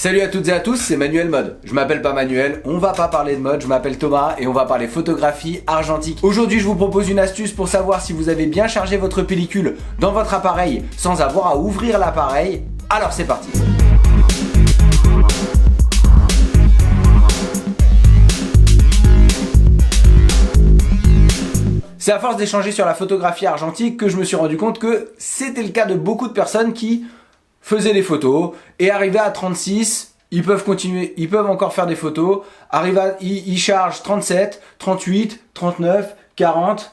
Salut à toutes et à tous, c'est Manuel Mode. Je m'appelle pas Manuel, on va pas parler de mode, je m'appelle Thomas et on va parler photographie argentique. Aujourd'hui je vous propose une astuce pour savoir si vous avez bien chargé votre pellicule dans votre appareil sans avoir à ouvrir l'appareil. Alors c'est parti. C'est à force d'échanger sur la photographie argentique que je me suis rendu compte que c'était le cas de beaucoup de personnes qui faisaient des photos et arrivés à 36, ils peuvent continuer, ils peuvent encore faire des photos, ils chargent 37, 38, 39, 40.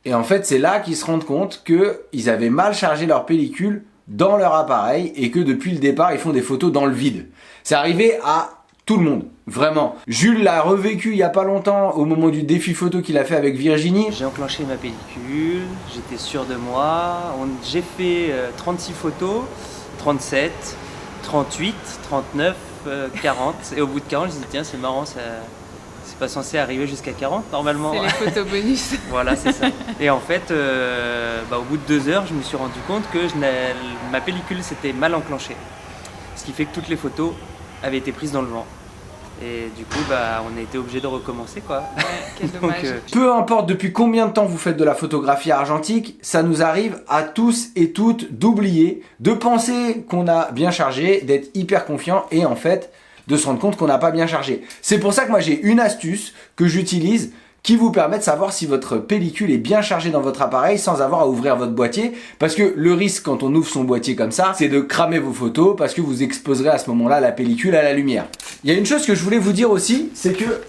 Et en fait, c'est là qu'ils se rendent compte qu'ils avaient mal chargé leur pellicule dans leur appareil et que depuis le départ, ils font des photos dans le vide. C'est arrivé à tout le monde, vraiment. Jules l'a revécu il y a pas longtemps au moment du défi photo qu'il a fait avec Virginie. J'ai enclenché ma pellicule, j'étais sûr de moi. J'ai fait 36 photos, 37, 38, 39, 40. Et au bout de 40, je me dis tiens, c'est marrant, ça, c'est pas censé arriver jusqu'à 40 normalement. C'est les photos bonus. Voilà, c'est ça. Et en fait, au bout de 2 heures, je me suis rendu compte que ma pellicule s'était mal enclenchée. Ce qui fait que toutes les photos avaient été prises dans le vent. Et du coup, on a été obligé de recommencer, quoi. Ouais, quel dommage. Peu importe depuis combien de temps vous faites de la photographie argentique, ça nous arrive à tous et toutes d'oublier, de penser qu'on a bien chargé, d'être hyper confiant et en fait, de se rendre compte qu'on n'a pas bien chargé. C'est pour ça que moi j'ai une astuce que j'utilise qui vous permet de savoir si votre pellicule est bien chargée dans votre appareil sans avoir à ouvrir votre boîtier. Parce que le risque quand on ouvre son boîtier comme ça, c'est de cramer vos photos parce que vous exposerez à ce moment-là la pellicule à la lumière. Il y a une chose que je voulais vous dire aussi, c'est que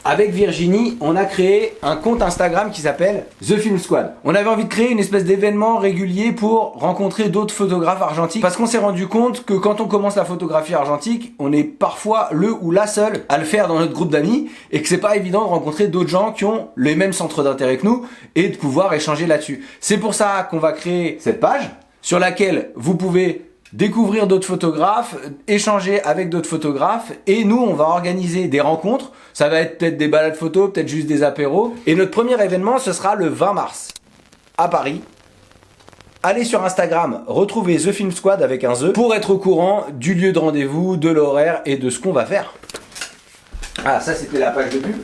avec Virginie, on a créé un compte Instagram qui s'appelle The Film Squad. On avait envie de créer une espèce d'événement régulier pour rencontrer d'autres photographes argentiques parce qu'on s'est rendu compte que quand on commence la photographie argentique, on est parfois le ou la seule à le faire dans notre groupe d'amis et que c'est pas évident de rencontrer d'autres gens qui ont les mêmes centres d'intérêt que nous et de pouvoir échanger là-dessus. C'est pour ça qu'on va créer cette page sur laquelle vous pouvez découvrir d'autres photographes, échanger avec d'autres photographes et nous on va organiser des rencontres, ça va être peut-être des balades photos, peut-être juste des apéros et notre premier événement ce sera le 20 mars à Paris. Allez sur Instagram, retrouvez The Film Squad avec un The pour être au courant du lieu de rendez-vous, de l'horaire et de ce qu'on va faire. Ah ça c'était la page de pub.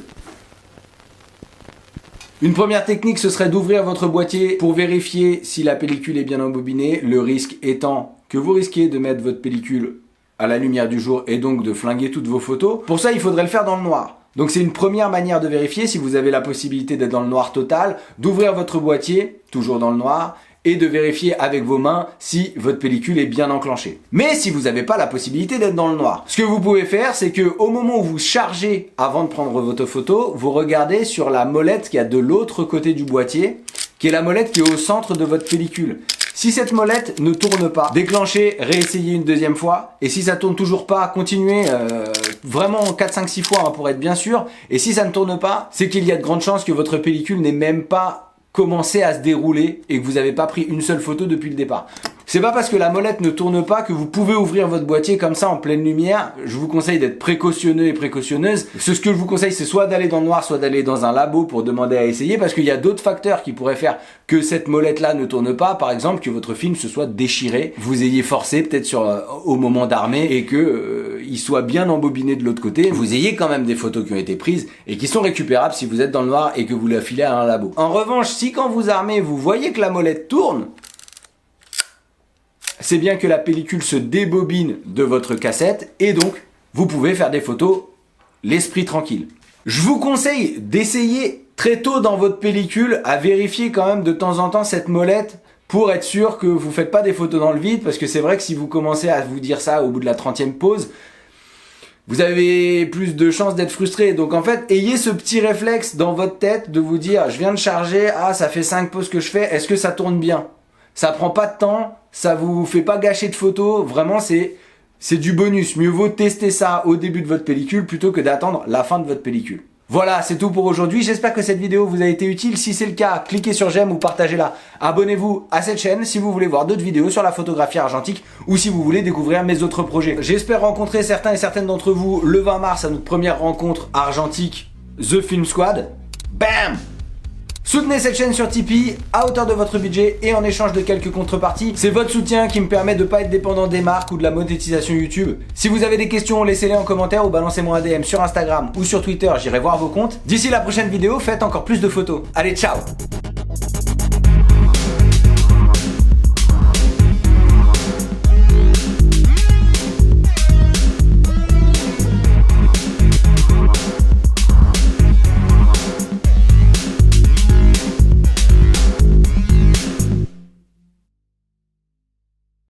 Une première technique ce serait d'ouvrir votre boîtier pour vérifier si la pellicule est bien embobinée, le risque étant que vous risquez de mettre votre pellicule à la lumière du jour et donc de flinguer toutes vos photos. Pour ça, il faudrait le faire dans le noir. Donc c'est une première manière de vérifier si vous avez la possibilité d'être dans le noir total, d'ouvrir votre boîtier, toujours dans le noir, et de vérifier avec vos mains si votre pellicule est bien enclenchée. Mais si vous n'avez pas la possibilité d'être dans le noir, ce que vous pouvez faire, c'est que au moment où vous chargez avant de prendre votre photo, vous regardez sur la molette qui est de l'autre côté du boîtier, qui est la molette qui est au centre de votre pellicule. Si cette molette ne tourne pas, déclenchez, réessayez une deuxième fois. Et si ça tourne toujours pas, continuez vraiment 4, 5, 6 fois pour être bien sûr. Et si ça ne tourne pas, c'est qu'il y a de grandes chances que votre pellicule n'ait même pas commencé à se dérouler et que vous n'avez pas pris une seule photo depuis le départ. C'est pas parce que la molette ne tourne pas que vous pouvez ouvrir votre boîtier comme ça en pleine lumière. Je vous conseille d'être précautionneux et précautionneuse. Ce que je vous conseille, c'est soit d'aller dans le noir, soit d'aller dans un labo pour demander à essayer parce qu'il y a d'autres facteurs qui pourraient faire que cette molette-là ne tourne pas. Par exemple, que votre film se soit déchiré, vous ayez forcé peut-être au moment d'armer et que il soit bien embobiné de l'autre côté. Vous ayez quand même des photos qui ont été prises et qui sont récupérables si vous êtes dans le noir et que vous la filez à un labo. En revanche, si quand vous armez, vous voyez que la molette tourne, c'est bien que la pellicule se débobine de votre cassette et donc vous pouvez faire des photos l'esprit tranquille. Je vous conseille d'essayer très tôt dans votre pellicule à vérifier quand même de temps en temps cette molette pour être sûr que vous ne faites pas des photos dans le vide parce que c'est vrai que si vous commencez à vous dire ça au bout de la 30e pause, vous avez plus de chances d'être frustré. Donc en fait, ayez ce petit réflexe dans votre tête de vous dire je viens de charger, ah ça fait 5 pauses que je fais, est-ce que ça tourne bien? Ça prend pas de temps, ça vous fait pas gâcher de photos, vraiment c'est du bonus. Mieux vaut tester ça au début de votre pellicule plutôt que d'attendre la fin de votre pellicule. Voilà, c'est tout pour aujourd'hui. J'espère que cette vidéo vous a été utile. Si c'est le cas, cliquez sur j'aime ou partagez-la. Abonnez-vous à cette chaîne si vous voulez voir d'autres vidéos sur la photographie argentique ou si vous voulez découvrir mes autres projets. J'espère rencontrer certains et certaines d'entre vous le 20 mars à notre première rencontre argentique The Film Squad. Bam! Soutenez cette chaîne sur Tipeee à hauteur de votre budget et en échange de quelques contreparties. C'est votre soutien qui me permet de pas être dépendant des marques ou de la monétisation YouTube. Si vous avez des questions, laissez-les en commentaire ou balancez-moi un DM sur Instagram ou sur Twitter, j'irai voir vos comptes. D'ici la prochaine vidéo, faites encore plus de photos. Allez, ciao!